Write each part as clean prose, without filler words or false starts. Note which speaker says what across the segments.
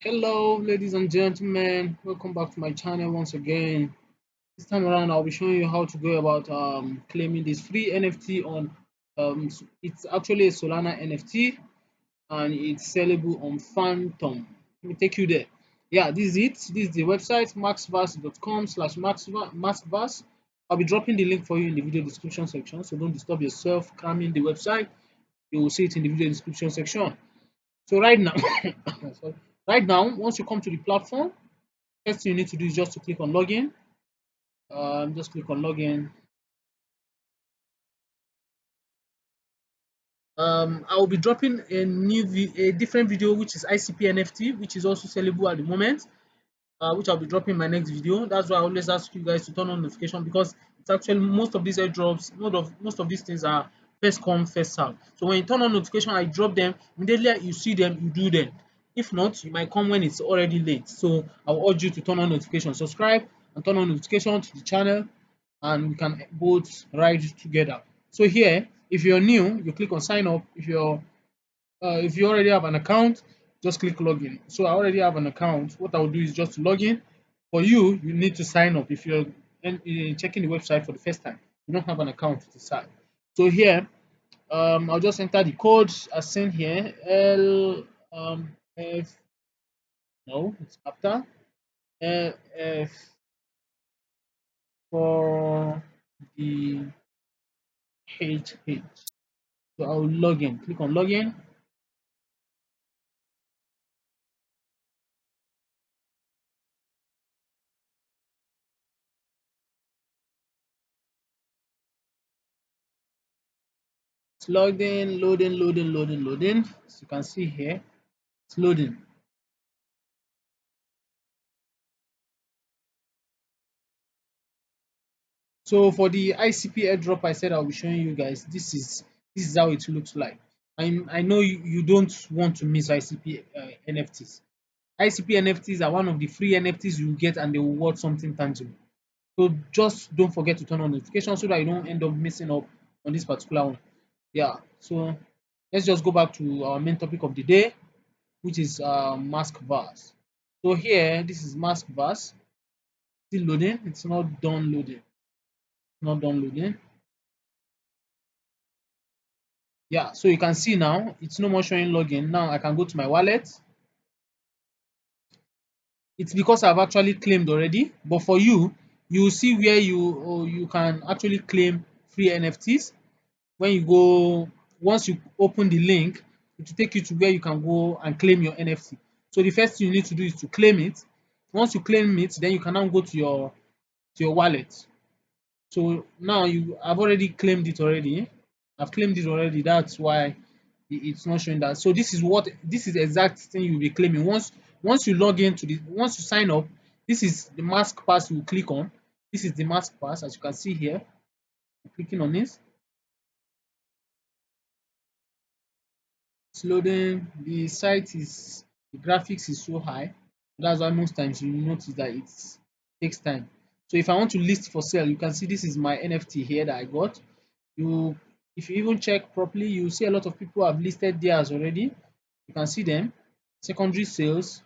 Speaker 1: Hello, ladies and gentlemen. Welcome back to my channel once again. This time around, I'll be showing you how to go about claiming this free NFT on. It's actually a Solana NFT and it's sellable on Phantom. Let me take you there. Yeah, this is it. This is the website maskverse.com/maskverse. I'll be dropping the link for you in the video description section, so don't disturb yourself cramming the website. You will see it in the video description section. So right now, sorry, right now, once you come to the platform, first thing you need to do is just to click on login. Just click on login. I will be dropping a different video, which is ICP NFT, which is also sellable at the moment. Which I'll be dropping in my next video. That's why I always ask you guys to turn on notification, because it's actually most of these airdrops, most of these things are first come first serve. So when you turn on notification, I drop them immediately. You see them, you do them. If not, you might come when it's already late. So I'll urge you to turn on notification, subscribe, and turn on notification to the channel, and we can both ride together. So here, if you're new, you click on sign up. If you already have an account, just click login. So I already have an account. What I'll do is just log in. For you, you need to sign up if you're checking the website for the first time. You don't have an account to sign. So here, I'll just enter the code as seen here. F, no, it's after F for the HH. So I'll log in. Click on login. It's logged in, loading. As you can see here, it's loading. So for the ICP airdrop, I said I'll be showing you guys. This is how it looks like. I know you don't want to miss ICP NFTs. ICP NFTs are one of the free NFTs you get, and they will worth something tangible. So just don't forget to turn on notifications so that you don't end up missing up on this particular one. Yeah. So let's just go back to our main topic of the day, which is Maskverse. So here, this is Maskverse. Still loading. It's not done loading. Not done loading. Yeah, so you can see now it's no more showing login. Now I can go to my wallet. It's because I've actually claimed already, but for you, you will see where you can actually claim free NFTs. When you go, once you open the link, it will take you to where you can go and claim your NFT. So the first thing you need to do is to claim it. Once you claim it, then you can now go to your wallet. So now I've already claimed it already. I've claimed it already. That's why it's not showing that. So this is the exact thing you'll be claiming. Once you log into the once you sign up, this is the mask pass you click on. This is the mask pass, as you can see here. Clicking on this, it's loading. The graphics is so high. That's why most times you notice that it takes time. So if I want to list for sale, you can see this is my NFT here that I got. You If you even check properly, you see a lot of people have listed theirs already. You can see them. Secondary sales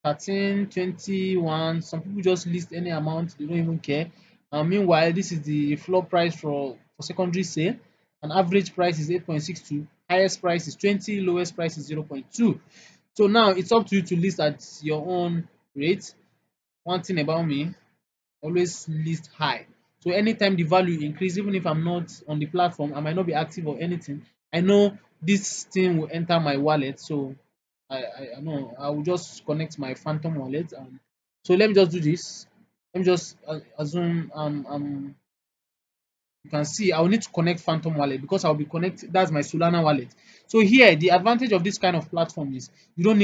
Speaker 1: 13, 21. Some people just list any amount, they don't even care. Meanwhile, this is the floor price for secondary sale. An average price is 8.62, highest price is 20, lowest price is 0.2. So now it's up to you to list at your own rate. One thing about me, always list high. So anytime the value increase, even if I'm not on the platform, I might not be active or anything, I know this thing will enter my wallet. So I know I will just connect my Phantom wallet. And so let me just do this. Let me just assume you can see I'll need to connect Phantom wallet because I'll be connected. That's my Solana wallet. So here the advantage of this kind of platform is you don't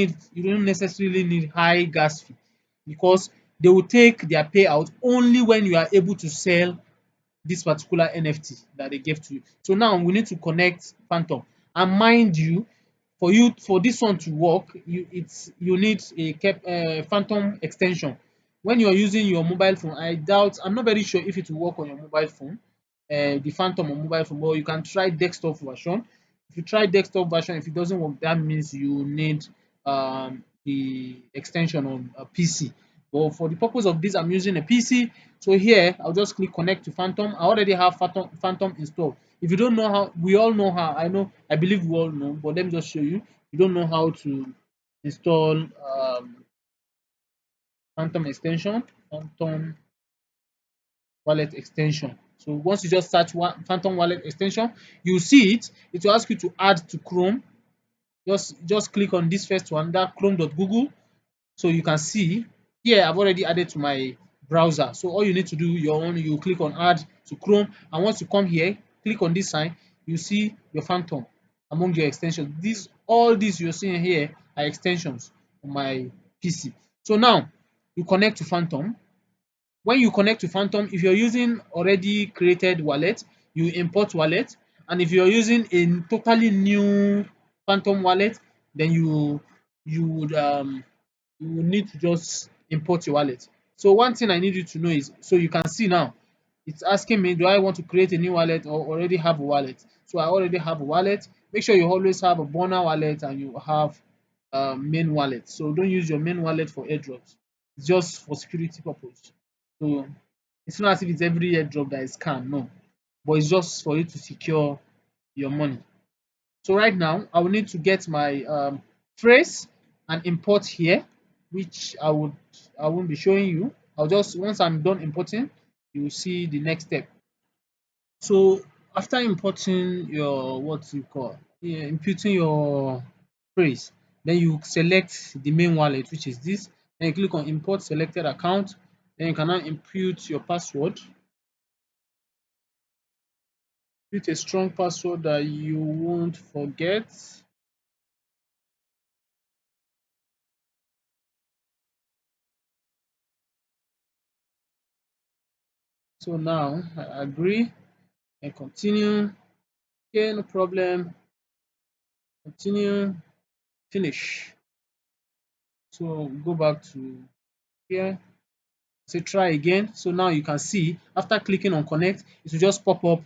Speaker 1: necessarily need high gas fee, because they will take their payout only when you are able to sell this particular NFT that they gave to you. So now we need to connect Phantom. And mind you, for this one to work, you need a Phantom extension. When you are using your mobile phone, I'm not very sure if it will work on your mobile phone, the Phantom on mobile phone, but you can try desktop version. If you try desktop version, if it doesn't work, that means you need the extension on a PC. But for the purpose of this, I'm using a PC. So here, I'll just click connect to Phantom. I already have Phantom installed. If you don't know how, we all know how. I know, I believe we all know, but let me just show you. You don't know how to install Phantom extension, Phantom wallet extension. So once you just search Phantom wallet extension, you see it. It will ask you to add to Chrome. Just click on this first one, that chrome.google. So you can see here I've already added to my browser. So all you need to do, you click on add to Chrome, and once you come here, click on this sign, you see your Phantom among your extensions. All these you're seeing here are extensions on my PC. So now you connect to Phantom. When you connect to Phantom, if you're using already created wallet, you import wallet, and if you're using a totally new Phantom wallet, then you would you will need to just import your wallet. So one thing I need you to know is, so you can see now, it's asking me, do I want to create a new wallet or already have a wallet? So I already have a wallet. Make sure you always have a burner wallet and you have a main wallet. So don't use your main wallet for airdrops. It's just for security purpose. So it's not as if it's every airdrop that is scam, no. But it's just for you to secure your money. So right now, I will need to get my phrase and import here, which I won't be showing you. I'll just, once I'm done importing, you will see the next step. So after importing your, what you call, yeah, imputing your phrase, then you select the main wallet, which is this. Then you click on import selected account. Then you can now impute your password. Impute a strong password that you won't forget. So now I agree and continue. Okay, no problem. Continue, finish. So go back to here. Say try again. So now you can see after clicking on connect, it will just pop up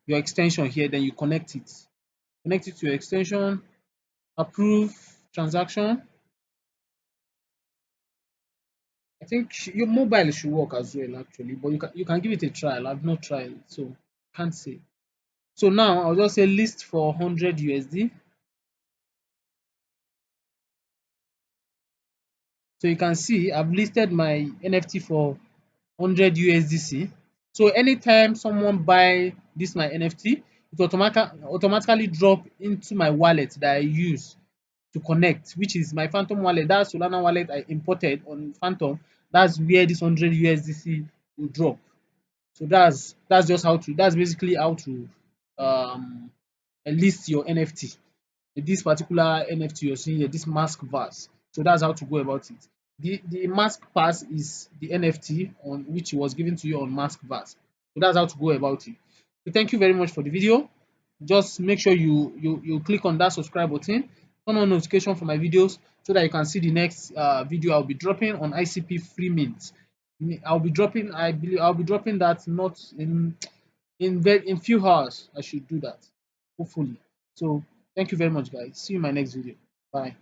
Speaker 1: your extension here. Then you connect it. Connect it to your extension. Approve transaction. I think your mobile should work as well actually, but you can give it a trial. I've not tried it, so can't say. So now I'll just say list for 100 USD. So you can see I've listed my NFT for 100 USDC. So anytime someone buy this my NFT, it automatically drop into my wallet that I use to connect, which is my Phantom wallet. That Solana wallet I imported on Phantom. That's where this 100 USDC will drop. So that's just how to, that's basically how to um list your NFT. This particular NFT you're seeing here, this Maskverse. So that's how to go about it. The mask pass is the NFT on which was given to you on Maskverse. So that's how to go about it. So thank you very much for the video. Just make sure you click on that subscribe button, turn on notification for my videos so that you can see the next video I'll be dropping on ICP free mint. I believe I'll be dropping that not in few hours. I should do that, hopefully. So thank you very much, guys. See you in my next video. Bye.